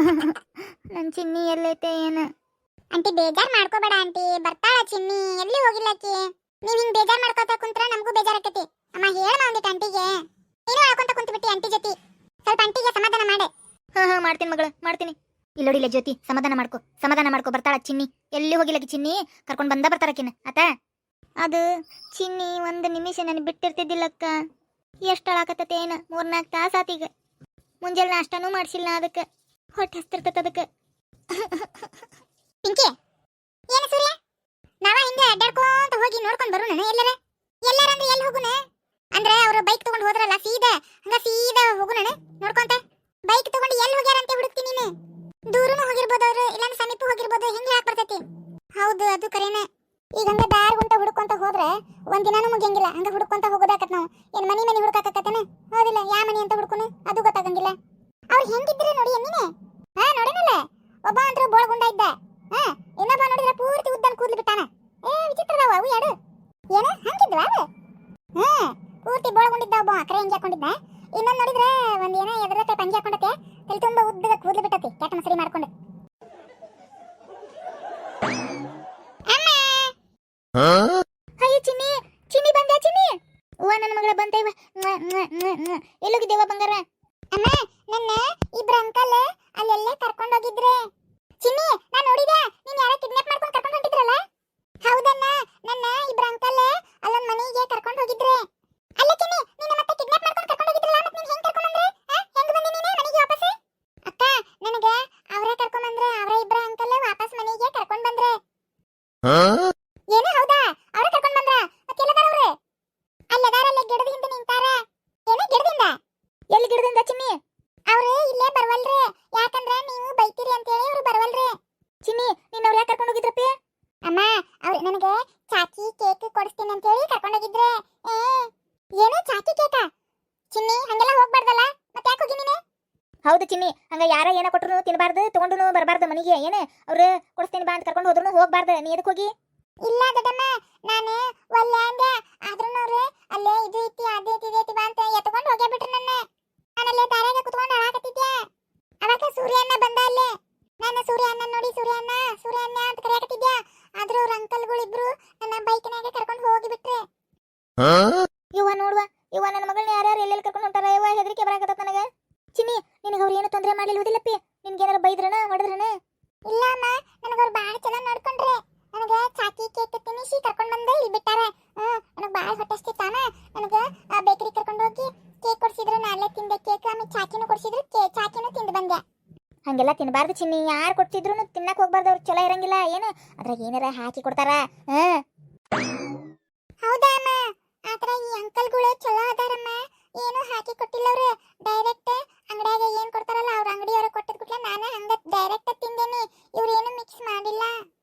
ನನ್ನ ಚಿನ್ನಿ ಎಲ್ಲೈತೆ ಏನು? ಆಂಟಿ ಬೇಜಾರ್ ಮಾಡ್ಕೋಬೇಡ ಆಂಟಿ, ಬರ್ತಾಳ ಚಿನ್ನಿ, ಎಲ್ಲಿ ಹೋಗಿಲ್ಲಕಿ. ನೀವ್ ಹಿಂಗ್ ಬೇಜಾರ್ ಮಾಡ್ಕೋತಾ ಕುಂತ್ರ ನಮಗೂ ಬೇಜಾರಾಕತಿ. ಅಮ್ಮ ಹೇಳ ಒಂದಿಟ್ಟು ಆಂಟಿಗೆ. ನೀನು ಹೇಳ್ಕೊಂತ ಕುಂತ್ಬಿಟ್ಟಿ ಆಂಟಿ ಜೊತೆ. ಸ್ವಲ್ಪ ಆಂಟಿಗೆ ಸಮಾಧಾನ ಮಾಡೆ. ಹಾ ಮಾಡ್ತೀನಿ ಮಗಳ, ಮಾಡ್ತೀನಿ. ಇಲ್ಲೋಡಿಲ್ಲ ಜ್ಯೋತಿ, ಸಮಾಧಾನ ಮಾಡ್ಕೊ, ಬರ್ತಾಳ ಚಿನ್ನಿ. ಎಲ್ಲಿ ಹೋಗಿಲ್ಲಕಿ ಚಿನ್ನಿ, ಕರ್ಕೊಂಡು ಬರ್ತಾರಕಿನ ಆತ. ಅದು ಚಿನ್ನಿ ಒಂದು ನಿಮಿಷ ನನಗೆ ಬಿಟ್ಟಿರ್ತಿದ್ದಿಲ್ಲಕ್ಕ. ಎಷ್ಟು ಅಳಾಕತ್ತತೆ ಏನು, 3-4 ತಾಸು ಆತೀಗ. ಮುಂಜಾನೆ ನಾಷ್ಟಾನೂ ಮಾಡಿಸಿಲ್ಲ, ಅದಕ್ಕೆ ಹೊಟ್ಟೆ ಹಸ್ತಿರ್ತೈತೆ ಅದಕ್ಕೆ. ಪಿಂಕಿ ಏನು ಸೂರ್ಯ, ನಾವ ಹಿಂಗೆ ಅಡ್ಡಾಡ್ಕೊಂತ ಹೋಗಿ ನೋಡ್ಕೊಂಡು ಬರೋಣ ಎಲ್ಲರ. ಎಲ್ಲರಂದ್ರೆ ಎಲ್ಲಿ ಹೋಗುಣ ಅಂದ್ರೆ ಅವ್ರು ಬೈಕ್ ತಗೊಂಡು ಹೋದ್ರಲ್ಲ, ಸೀದಾ ಹೋಗುಣ ನೋಡ್ಕೊಂತ. ಬೈಕ್ ತಗೊಂಡು ಎಲ್ಲಿ ಹೋಗ್ಯಾರ ಅಂತ ಹುಡುಕ್ತೀನಿ. ನೀನು ದೂರನೂ ಹೋಗಿರ್ಬೋದು ಅವ್ರು, ಇಲ್ಲಾಂದ್ರೆ ಸಮೀಪ ಹೋಗಿರ್ಬೋದು. ಹೆಂಗೆ ಯಾಕೆ ಬರ್ತೈತಿ? ಹೌದು, ಅದು ಕರೇನೆ. ಈಗ ಹಂಗ ದಾರಿ ಗುಂಟ ಹುಡುಕೊಂತ ಹೋದ್ರೆ ಒಂದಿನಾನು ಮುಗಿಯಂಗಿಲ್ಲ. ಹಂಗ ಹುಡುಕೊಂತ ಹೋಗೋದಾಕತ್ ನಾವು. ಏನ್ ಮನಿ ಹುಡುಕಾಕತ್ತೇನ? ಹೌದಿಲ್ಲ, ಯಾ ಮನಿ ಅಂತ ಹುಡುಕೋಣ ಅದು ಗೊತ್ತಾಗಂಗಿಲ್ಲ. ಅವ್ರು ಹೆಂಗಿದ್ರೆ ನೋಡಿ ನೀನೆ. ನೋಡಿನಲ್ಲ, ಒಬ್ಬ ಅಂತ್ರ ಬೋಳ ಗುಂಡ ಇದ್ದ, ಇನ್ನೊಬ್ಬ ನೋಡಿದ್ರೆ ಪೂರ್ತಿ ಉದ್ದನ್ ಕೂದ್ಲು ಬಿಟ್ಟಾನ. ವಿಚಿತ್ರದವ ಅವು ಎರಡು. ಏನ ಹಂಗಿದ್ವಾ ಅವು? ಪೂರ್ತಿ ಬೋಳ ಗುಂಡಿದ್ದ ಒಬ್ಬ, ಕರೆ ಹಿಂಗೆ ಹಾಕೊಂಡಿದ್ದ. ಇನ್ನೊಂದು ನೋಡಿದ್ರೆ ಒಂದ್ ಏನೋ ಎದುರತ್ತೆ ಪಂಜಿ ಹಾಕೊಂಡತೆ, ತಲೆ ತುಂಬಾ ಉದ್ದಗ ಕೂದ್ಲು ಬಿಟ್ಟತಿ, ಕೆಟ್ಟ ಮಸರಿ ಮಾಡ್ಕೊಂಡು. ಅಯ್ಯ ಚಿನ್ನಿ, ಚಿನ್ನಿ ಬಂದ ಚಿನ್ನಿ. ಅವ್ವ ನನ್ನ ಮಗಳ ಬಂತ ಇವ. ಎಲ್ಲೋಗಿದ್ದೇವ ಬಂಗಾರ? ಅಮ್ಮ, ನನ್ನ ಇಬ್ರು ಅಂಕಲ್ ಅಲ್ಲೆಲ್ಲೇ ಕರ್ಕೊಂಡು ಹೋಗಿದ್ರೆ. ಚಿನ್ನಿ, ನಾನು ನೋಡಿದೆ, ನೀನ್ ಯಾರ ಕಿಡ್ನಾಪ್ ಮಾಡ್ಕೊಂಡು ಕರ್ಕೊಂಡು ಹೊಂಟಿದ್ರಲ್ಲ? ಹೌದಣ್ಣ, ನನ್ನ ಇಬ್ರು ಅಂಕಲ್ ಅಲ್ಲೊಂದ್ ಮನೆಗೆ ಕರ್ಕೊಂಡು ಹೋಗಿದ್ರೆ. ಅಲ್ಲ ಚಿನ್ನಿ, ನೀನು ಮತ್ತೆ ಕಿಡ್ನಾಪ್ ಮಾಡ್ಕೊಂಡು ಕರ್ಕೊಂಡು ಹೋಗಿದ್ರಲ್ಲ, ಮತ್ತೆ ನೀನ್ ಹೆಂಗ್ ಕರ್ಕೊಂಡು ಬಂದ್ರೆ? ಹೆಂಗ್ ಬಂದಿ ನೀನು ಮನೆಗೆ ವಾಪಸ್? ಅಕ್ಕ, ನನಗೆ ಅವರೇ ಕರ್ಕೊಂಡು ಬಂದ್ರೆ, ಅವರ ಇಬ್ರು ಅಂಕಲ್ ವಾಪಸ್ ಮನೆಗೆ ಕರ್ಕೊಂಡು ಬಂದ್ರೆ. ಏನು ಹೌದಾ? ಅವರೇ ಕರ್ಕೊಂಡು ಬಂದ್ರ? ಮತ್ತೆ ಎಲ್ಲದಾರ ಅವ್ರೆ? ಅಲ್ಲದಾರಲ್ಲ, ಗಿಡದ ಹಿಂದೆ ನಿಂತಾರ. ಏನು ಗಿಡದಿಂದ? ಎಲ್ಲಿ ಗಿಡದಿಂದ ಚಿನ್ನಿ? ಅವ್ರು ಇಲ್ಲೇ ಬರ್ವಲ್ರಿ, ಯಾಕಂದ್ರೆ ನೀವು ಬೈತೀರಿ ಅಂತ ಹೇಳಿ ಅವ್ರು ಬರ್ವಲ್ರಿ. ಚಿನ್ನಿ, ನೀನ್ ಅವ್ರು ಯಾಕೆ ಕರ್ಕೊಂಡು ಹೋಗಿದ್ರಪ್ಪಿ? ಅಮ್ಮ, ಅವ್ರು ನನಗೆ ಚಾಕಿ ಕೇಕ್ ಕೊಡಿಸ್ತೀನಿ ಅಂತ ಹೇಳಿ ಕರ್ಕೊಂಡು ಹೋಗಿದ್ರೆ. ಏನು ಚಾಕಿ ಕೇಕ? ಚಿನ್ನಿ, ಹಂಗೆಲ್ಲ ಹೋಗ್ಬಾರ್ದಲ್ಲ, ಮತ್ತೆ ಯಾಕೆ ಹೋಗಿ ನೀನು? ಹೌದು ಚಿನ್ನಿ, ಹಂಗ ಯಾರ ಏನ ಕೊಟ್ಟರು ತಿನ್ನಬಾರ್ದು, ತಗೊಂಡು ಬರಬಾರ್ದು ಮನೆಗೆ. ಏನೇ ಅವ್ರು ಕೊಡಿಸ್ತೀನಿ ಬಾ ಅಂತ ಕರ್ಕೊಂಡು ಹೋದ್ರು ಹೋಗ್ಬಾರ್ದು. ನೀ ಎದಕ್ಕೆ ಹೋಗಿ? ಇಲ್ಲ ದೊಡ್ಡಮ್ಮ, ನಾನು ಒಲ್ಲೆ ಅಂದೆ. ಆದ್ರೂ ಅವ್ರು ಅಲ್ಲೇ ಇದು ಐತಿ ಅದು ಐತಿ ಇದು ಐತಿ ಬಾ ಅಂತ ಎತ್ಕೊಂಡು ಹೋಗೇ ಬಿಟ್ರು ನನ್ನ. ನಾನಲ್ಲೇ ದಾರ್ಯಾಗ ಕುತ್ಕೊಂಡು ಅಳಾಕತ್ತಿದ್ದೆ. ಅವಾಗ ಸೂರ್ಯಣ್ಣ ಬಂದ ಅಲ್ಲೇ. ನಾನು ಸೂರ್ಯಣ್ಣ ನೋಡಿ ಸೂರ್ಯಣ್ಣ ಅಂತ ಕರೆಯಾಕತ್ತಿದ್ದೆ. ಆದ್ರೂ ಅವ್ರ ಅಂಕಲ್ಗಳಿಬ್ರು ನನ್ನ ಬೈಕ್ನಾಗೆ ಕರ್ಕೊಂಡು ಹೋಗಿಬಿಟ್ರೆ. ಇವ ನೋಡುವ, ಇವ ನನ್ನ ಮಗಳನ್ನ ಯಾರ್ಯಾರು ಎಲ್ಲೆಲ್ಲಿ ಕರ್ಕೊಂಡು ಹೊಂಟಾರ. ಇವ ಹೆದರಿಕೆ ಬರಾಕತ್ತ ನನಗೆ. ಚಿನ್ನಿ, ನಿನಗೆ ಅವ್ರು ಏನು ತೊಂದರೆ ಮಾಡಲಿಲ್ಲದಿಲ್ಲಪ್ಪಿ? ನಿನ್ಗೇನಾರ ಬೈದ್ರನ ಹೊಡೆದ್ರನ? ಇಲ್ಲ ಅಮ್ಮ, ನನಗೆ ಅವ್ರು ಭಾಳ ಚಲೋ ನೋಡ್ಕೊಂಡ್ರೆ. ನನಗೆ ಚಾಕಿ ಕೇಕ್ ತಿನ್ನಿಸಿ ಕರ್ಕೊಂಡು ಬಂದೆ ಇಲ್ಲಿ ಬಿಟ್ಟಾರ. ನನಗೆ ಭಾಳ ಹೊಟ್ಟೆ ಹಸ್ತಿತ್ತಾನ. ನನಗೆ ಬೇಕರಿ ಕರ್ಕೊಂಡು ಹೋಗಿ ಕೇಕ್ ಕೊಡ್ಸಿದ್ರು, ನಾಳೆ ತಿಂದೆ ಕೇಕ್. ಆಮೇಲೆ ಚಾಕಿನೂ ಕೊಡ್ಸಿದ್ರು, ಚಾಕಿನೂ ತಿಂದು ಬಂದೆ. ಹಂಗೆಲ್ಲ ತಿನ್ನಬಾರ್ದು ಚಿನ್ನಿ. ಯಾರು ಕೊಡ್ತಿದ್ರು ತಿನ್ನಕ್ ಹೋಗ್ಬಾರ್ದು, ಅವ್ರು ಚಲೋ ಇರಂಗಿಲ್ಲ. ಏನು ಅದ್ರಾಗ ಏನಾರ ಹಾಕಿ ಕೊಡ್ತಾರ. ಹೌದಾ ಅಮ್ಮ? ಆತರ ಈ ಅಂಕಲ್ಗಳು ಚಲೋ ಅದಾರಮ್ಮ, ಏನು ಹಾಕಿ ಕೊಟ್ಟಿಲ್ಲ ಅವ್ರು. ಡೈರೆಕ್ಟ್ ಅಂಗಡಿಯಾಗ ಏನ್ ಕೊಡ್ತಾರಲ್ಲ ಅವ್ರ ಅಂಗಡಿಯವ್ರ ಕೊಟ್ಟದ್ ಕೂಡಲೇ ನಾನು ಹಂಗ ಡೈರೆಕ್ಟ್ ತಿಂದೇನಿ. ಇವ್ರು ಏನು ಮಿಕ್ಸ್ ಮಾಡಿಲ್ಲ.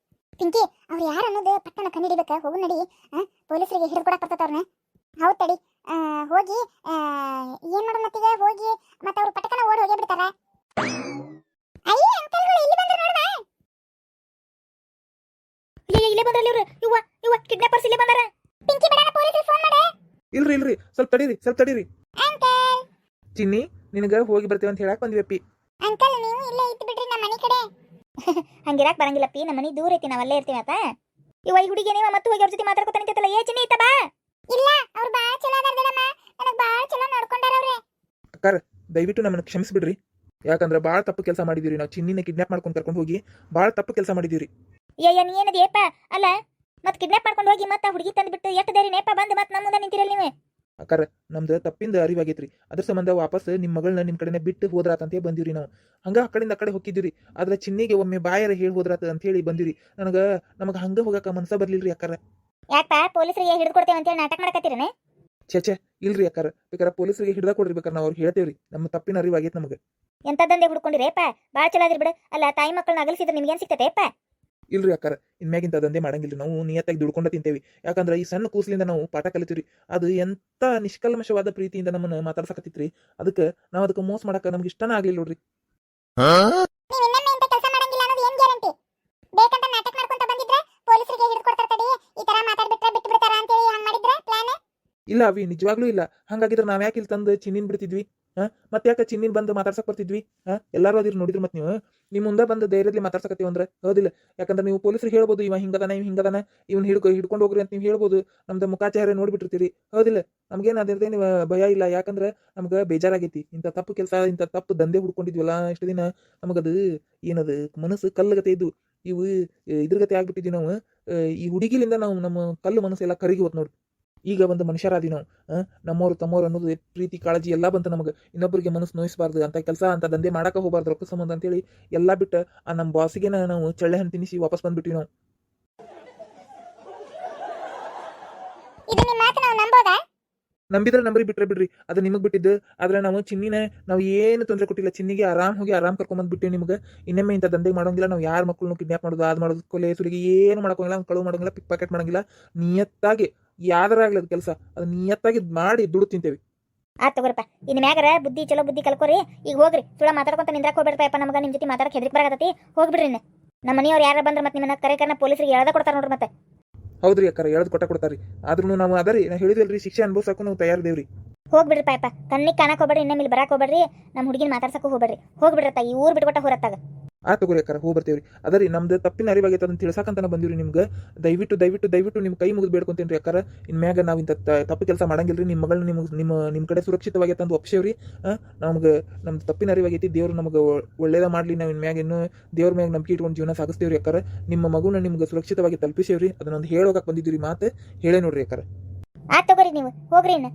ಪಿಂಕಿ, ಅವ್ರು ಯಾರು ಅನ್ನೋದು ಪಟ್ಟಣ ಕಂಡಿಡಿಬೇಕ. ಹೋಗು ನಡಿ, ಪೊಲೀಸರಿಗೆ ಹಿಡಿದು ಕೊಡಕ್ ಬರ್ತದ ಅವ್ರನ್ನ. ಹೌದು ತಡಿ, ಹೋಗಿ ಏನ್ ಮಾಡೋಣ ಮತ್ತೀಗ? ಹೋಗಿ ಮತ್ತೆ ಅವ್ರು ಪಟ್ಟಕನ ಓಡಿ ಹೋಗೇ ಬಿಡ್ತಾರ. ಅಯ್ಯ, ಅಂಕಲ್ಗಳು ಇಲ್ಲಿ ಬಂದ್ರು ನೋಡುವ. ಇಲ್ಲೇ ಬಂದ್ರಲ್ಲಿ ಇವ್ರು. ಇವ ಕಿಡ್ನಾಪರ್ಸ್ ಇಲ್ಲೇ ಬಂದಾರ. ಪಿಂಕಿ, ಬೇಡ, ಪೊಲೀಸರಿಗೆ ಫೋನ್ ಮಾಡೆ. ಇಲ್ರಿ ಸ್ವಲ್ಪ ತಡೀರಿ. ಅಂಕಲ್, ಚಿನ್ನಿ, ನಿನಗ ಹೋಗಿ ಬರ್ತೇವೆ ಅಂತ ಹೇಳಕ್ ಬಂದ್ವಿ. ಅಂಕಲ್ ನೀವು ಇಲ್ಲೇ ಇದ್ದು ಬಿಡ್ರಿ ನಮ್ಮ ಮನೆ ಕಡೆ. ಹಂಗಿರಾಕ್ ಬರಂಗಿಲ್ಲಪ್ಪಿ, ನಮ್ಮ ಮನೆ ದೂರ ಐತಿ, ನಾವಲ್ಲೇ ಇರ್ತೀವಿ ಆತ. ಇವ ಈ ಹುಡುಗಿ ನೀವು ಮತ್ತೆ ಹೋಗಿ ಅವ್ರ ಜೊತೆ ಮಾತಾಡ್ಕೊತ ನಿಂತೈತಲ್ಲ. ಏ ಚಿನ್ನಿ, ಇತ್ತ ಬಾ. ಇಲ್ಲ, ಅವ್ರು ಭಾಳ ಚಲೋ ಅದಾರ ದೊಡ್ಡಮ್ಮ, ನನಗೆ ಭಾಳ ಚಲೋ ನೋಡ್ಕೊಂಡಾರ ಅವ್ರೆ. ಅಕ್ಕಾರ, ದಯವಿಟ್ಟು ನಮ್ಮನ್ನ ಕ್ಷಮಿಸ್ಬಿಡ್ರಿ. ಯಾಕಂದ್ರೆ ಭಾಳ ತಪ್ಪು ಕೆಲಸ ಮಾಡಿದೀವಿ ನಾವು. ಚಿನ್ನಿನ ಕಿಡ್ನಾಪ್ ಮಾಡ್ಕೊಂಡು ಕರ್ಕೊಂಡು ಹೋಗಿ ಭಾಳ ತಪ್ಪು ಕೆಲಸ ಮಾಡಿದೀವಿ. ನೀ ಏನದೇಪ ಅಲ್ಲ, ಮತ್ತೆ ಕಿಡ್ನಾಪ್ ಮಾಡ್ಕೊಂಡು ಹೋಗಿ ಮತ್ತೆ ಹುಡುಗಿ ತಂದ್ಬಿಟ್ಟು ಎಷ್ಟು ದಾರಿ ನೇಪ ಬಂದು ಮತ್ತೆ ನಮ್ಮ ಮುಂದೆ ನಿಂತಿರಲ್ಲ ನೀವು. ಅಕ್ಕಾರ, ನಮ್ದು ತಪ್ಪಿಂದ ಅರಿವಾಗೈತ್ರಿ. ಅದ್ರ ಸಂಬಂಧ ವಾಪಸ್ ನಿಮ್ಮ ಮಗಳನ್ನ ನಿಮ್ಮ ಕಡೆನೆ ಬಿಟ್ಟು ಹೋದ್ರಾತಂತ ಬಂದಿವ್ರಿ ನಾವು. ಹಂಗ ಆ ಕಡೆಯಿಂದ ಆ ಕಡೆ ಹೋಗಿದ್ದೀವಿ. ಆದ್ರೆ ಚಿನ್ನಿಗೆ ಒಮ್ಮೆ ಬಾಯರ ಹೇಳಿ ಹೋದ್ರಾತ ಅಂತ ಹೇಳಿ ಬಂದಿರಿ. ನಮಗೆ ಹಂಗ ಹೋಗಕ ಮನಸ ಬರ್ಲಿಲ್ರಿ ಅಕ್ಕಾರ. ಯಾಕ ಪೊಲೀಸರಿಗೆ ಹಿಡಿದು ಕೊಡ್ತೇವೆ ಅಂತ ಹೇಳಿ ನಾಟಕ ಮಾಡಕತ್ತೀರನೆ? ಛೇ ಇಲ್ರಿ ಅಕ್ಕಾರ, ಬೇಕಾರೆ ಪೊಲೀಸರಿಗೆ ಹಿಡ್ದ ಕೊಡ್ರಿ. ಬೇಕಾರೆ ನಾವು ಅವ್ರಿಗೆ ಹೇಳ್ತೇವ್ರಿ, ನಮ್ಮ ತಪ್ಪಿನ ಅರಿವಾಗೈತೆ ನಮಗೆ. ಎಂತದಂದೆ ಹುಡ್ಕೊಂಡಿರೇಪ, ಭಾಳ ಚಲೋ ಅದ್ರಿ ಬಿಡು. ಅಲ್ಲ, ತಾಯಿ ಮಕ್ಕಳನ್ನ ಅಗಲಿಸಿದ್ರೆ ನಿಮ್ಗೇನ್ ಸಿಗ್ತೈತೆಪ್ಪ? ಇಲ್ರಿ ಅಕ್ಕಾರ, ಇನ್ಮ್ಯಾಗಿಂತ ದಂಧೆ ಮಾಡಂಗಿಲ್ಲ. ನಾವು ನಿಯತ್ತಾಗಿ ದುಡ್ಕೊಂಡ ತಿಂತೇವಿ. ಯಾಕಂದ್ರೆ ಈ ಸಣ್ಣ ಕೂಸಲಿಂದ ನಾವು ಪಾಠ ಕಲಿತೀವ್ರಿ. ಅದು ಎಂತ ನಿಷ್ಕಲ್ಮಶವಾದ ಪ್ರೀತಿಯಿಂದ ನಮ್ಮನ್ನ ಮಾತಾಡ್ಸಕತ್ತಿತ್ರಿ. ಅದಕ್ಕೆ ನಾವು ಅದಕ್ಕೆ ಮೋಸ ಮಾಡಕ ನಮ್ಗೆ ಇಷ್ಟನ ಆಗ್ಲಿಲ್ಲ ನೋಡ್ರಿ. ನೀವು ಇನ್ನೊಮ್ಮೆ ಇಂತ ಕೆಲಸ ಮಾಡಂಗಿಲ್ಲ ಅನ್ನೋದು ಏನ್ ಗ್ಯಾರಂಟಿ? ಬೇಕಂತ ನಾಟಕ ಮಾಡ್ಕೊಂತ ಬಂದಿದ್ರೆ ಪೊಲೀಸರಿಗೆ ಹಿಡಿದು ಕೊಡ್ತಾರ. ತಡಿ, ಈ ತರ ಮಾತಾಡ್ಬಿಟ್ರೆ ಬಿಟ್ಟು ಬಿಡ್ತಾರ ಅಂತ ಹೇಳಿ ಹಂಗ ಮಾಡಿದ್ರೆ ಪ್ಲಾನ್. ಇಲ್ಲ ಅವಿ, ನಿಜವಾಗ್ಲೂ ಇಲ್ಲ. ಹಂಗಾಗಿದ್ರೆ ನಾವ್ ಯಾಕೆ ಇಲ್ಲಿ ತಂದು ಚಿನ್ನಿನ್ ಬಿಡ್ತಿದ್ವಿ? ಮತ್ತೆ ಯಾಕೆ ಚಿನ್ನಿನ ಬಂದು ಮಾತಾಡ್ಸಕ್ ಬರ್ತಿದ್ವಿ ಎಲ್ಲಾರು ಅದಿರ್ ನೋಡಿದ್ರು ಮತ್ತೆ ನೀವು ನಿಮ್ಮ ಮುಂದೆ ಬಂದು ಧೈರ್ಯದಲ್ಲಿ ಮಾತಾಡ್ಸಕತ್ತೀವಿ ಅಂದ್ರೆ ಹೌದಿಲ್ಲ? ಯಾಕಂದ್ರೆ ನೀವು ಪೊಲೀಸರಿಗೆ ಹೇಳ್ಬೋದು ಇವ ಹಿಂಗದಾನ ಇವ್ನು ಹಿಡ್ಕೊಂಡು ಹೋಗ್ರಿ ಅಂತ ನೀವು ಹೇಳ್ಬೋದು. ನಮ್ದು ಮುಖಾಚಾರ ನೋಡ್ಬಿಟ್ಟಿರ್ತೀರಿ ಹೌದಿಲ್ಲ? ನಮ್ಗೇನು ಅದಿರ್ದೇನು ಭಯ ಇಲ್ಲ. ಯಾಕಂದ್ರೆ ನಮ್ಗೆ ಬೇಜಾರಾಗೈತಿ ಇಂಥ ತಪ್ಪು ಕೆಲಸ ಇಂಥ ತಪ್ಪು ದಂಧೆ ಹುಡ್ಕೊಂಡಿದ್ವಲ್ಲ ಇಷ್ಟು ದಿನ. ನಮಗದು ಏನದು ಮನಸ್ಸು ಕಲ್ಲಗತೆ ಇದ್ದು ಇವು ಇದ್ರಗತೆ ಆಗ್ಬಿಟ್ಟಿದ್ವಿ ನಾವು. ಈ ಹುಡುಗಿಲಿಂದ ನಾವು ನಮ್ಮ ಕಲ್ಲು ಮನಸ್ಸು ಎಲ್ಲ ಕರಗಿ ಹೋತ್ ನೋಡಿ. ಈಗ ಒಂದು ಮನುಷ್ಯರಾದಿ ನಾವು ನಮ್ಮವ್ರು ತಮ್ಮವ್ರು ಅನ್ನೋದು ಪ್ರೀತಿ ಕಾಳಜಿ ಎಲ್ಲ ಬಂತು ನಮಗೆ. ಇನ್ನೊಬ್ಬರಿಗೆ ಮನಸ್ಸು ನೋಯಿಸಬಾರ್ದು ಅಂತ ಕೆಲಸ ಅಂತ ದಂಧೆ ಮಾಡಕ್ಕೆ ಹೋಗ್ಬಾರ್ದು ರೊಕ್ಕ ಸಂಬಂಧ ಅಂತೇಳಿ ಎಲ್ಲ ಬಿಟ್ಟು ಆ ನಮ್ಮ ಬಾಸಿಗೆ ನಾವು ಚಳ್ಳೆ ಹಣ್ಣು ತಿನ್ನಿಸಿ ವಾಪಸ್ ಬಂದ್ಬಿಟ್ವಿ ನಾವು. ಇದು ನಿಮ್ಮ ಮಾತು ನಾವು ನಂಬೋದಾ? ನಂಬಿದ್ರೆ ನಂಬರಿ ಬಿಟ್ರೆ ಬಿಡ್ರಿ, ಅದು ನಿಮಗೆ ಬಿಟ್ಟಿದ್ದು. ಆದ್ರೆ ನಾವು ಚಿನ್ನಿನ ನಾವು ಏನು ತೊಂದರೆ ಕೊಟ್ಟಿಲ್ಲ. ಚಿನ್ನಿಗೆ ಆರಾಮ್ ಕರ್ಕೊಂಡ್ಬಂದ್ಬಿಟ್ಟಿವಿ ನಿಮ್ಗೆ. ಇನ್ನೊಮ್ಮೆ ಇಂಥ ದಂಧೆ ಮಾಡೋಂಗಿಲ್ಲ. ನಾವು ಯಾರ ಮಕ್ಕಳನ್ನು ಕಿಡ್ನಾಪ್ ಮಾಡೋದು ಅದು ಮಾಡೋದು ಕೊಲೆ ಸುಲಿಗೆ ಏನು ಮಾಡೋಂಗಿಲ್ಲ. ಕಳುವು ಮಾಡೋಂಗಿಲ್ಲ, ಪಿಕ್ ಪಾಕೆಟ್ ಮಾಡೋಂಗಿಲ್ಲ. ನಿಯತ್ತಾಗಿ ಯಾವ್ದಾರಾಗ್ಲಿ ಅದು ಕೆಲಸ ಅದು ನಿಯತ್ತಾಗಿ ಮಾಡಿ ದುಡ್ಡು ತಿಂತೇವಿ. ಆತ್ ತಗೋರಪ್ಪ. ಇನ್ನು ಮ್ಯಾಗರ ಚಲೋ ಬುದ್ಧಿ ಕಲ್ಕೋರಿ. ಈಗ ಹೋಗ್ರಿ, ಸುಳ ಮಾತಾಡ್ಕೊಂತ ನಿಂದ್ರಾಕ್ ಹೋಗ್ಬೇಡ್ರಪ್ಪ. ನಮ್ಗೆ ನಿಮ್ಮ ಜೊತೆ ಮಾತಾಡಕ್ಕೆ ಹೆದರಿಕೆ ಬರಕತ್ತೈತಿ. ಹೋಗ್ಬಿಡ್ರಿ ಇನ್ನು. ನಮ್ಮ ಮನೆಯವ್ರು ಯಾರು ಬಂದ್ರೆ ಮತ್ತೆ ನಿಮ್ಮನ್ನ ಕರೆ ಪೊಲೀಸರಿಗೆ ಎಳ್ದ ಕೊಡ್ತಾರೆ ನೋಡ್ರಿ ಮತ್ತೆ. ಹೌದ್ರಿ ಅಕ್ಕಾರ, ಎಳ್ದು ಕೊಡ್ತಾರಿ. ಆದ್ರೂ ನಾವು ಅದರಿ ನಾ ಹೇಳಿದಲ್ರಿ, ಶಿಕ್ಷೆ ಅನುಭವಿಸಕ್ಕೂ ನಾವು ತಯಾರಿದೇವ್ರಿ. ಹೋಗ್ಬಿಡ್ರಿ ಪಾಯಪ್ಪ. ಕಣ್ಣಿಗೆ ಕಾಣಕ್ ಹೋಗ್ಬೇಡ್ರಿ. ಇನ್ನೊಮ್ಮೆ ಇಲ್ಲಿ ಬರಾಕ್ ಹೋಗ್ಬೇಡ್ರಿ. ನಮ್ಮ ಹುಡುಗಿನ ಮಾತಾಡ್ಸಕ್ಕೂ ಹೋಗ್ಬೇಡ್ರಿ. ಹೋಗ್ಬಿಡ್ರತ್ತ ಈ ಊರ್ ಬಿಟ್ಕೊಟ್ಟ ಹೊರತ್ತಾಗ. ತಗೋರಿ ಅಕ್ಕಾರ, ಹೋಗಿ ಬರ್ತೇವ್ರಿ. ಅದರಿ ನಮ್ದು ತಪ್ಪಿನ ಅರಿವಾಗೈತೆ ಅದನ್ನ ತಿಳ್ಸಾಕಂತ ಬಂದಿವ್ರಿ ನಿಮ್ಗೆ. ದಯವಿಟ್ಟು ನಿಮ್ಮ ಕೈ ಮುಗಿದು ಬೇಡ್ಕೊಂತೇನ್ರಿ ಅಕ್ಕಾರ. ಇನ್ಮ್ಯಾಗ ನಾವು ಇಂಥ ತಪ್ಪು ಕೆಲಸ ಮಾಡಂಗಿಲ್ರಿ. ನಿಮ್ಮ ಮಗಳನ್ನ ನಿಮ್ಮ ಕಡೆ ಸುರಕ್ಷಿತವಾಗಿ ತಂದು ಒಪ್ಸೇವ್ರಿ. ನಮ್ಗೆ ನಮ್ದು ತಪ್ಪಿನ ಅರಿವಾಗೈತಿ. ದೇವ್ರು ನಮ್ಗೆ ಒಳ್ಳೇದ ಮಾಡ್ಲಿ. ನಾವು ಇನ್ಮ್ಯಾಗ ಇನ್ನೂ ದೇವ್ರ ಮ್ಯಾಗ ನಂಬಿಕೆ ಇಟ್ಕೊಂಡು ಜೀವನ ಸಾಗಿಸ್ತೇವ್ರಿ ಅಕ್ಕಾರ. ನಿಮ್ಮ ಮಗುನ ನಿಮ್ಗೆ ಸುರಕ್ಷಿತವಾಗಿ ತಲುಪಿಸೇವ್ರಿ. ಅದನ್ನೊಂದು ಹೇಳೋಗಕ್ಕೆ ಬಂದಿದ್ದೀರಿ. ಮಾತು ಹೇಳೇ ನೋಡ್ರಿ ಅಕ್ಕಾರ. ತಗೋರಿ ನೀವು ಹೋಗ್ರಿ ಇನ್ನು.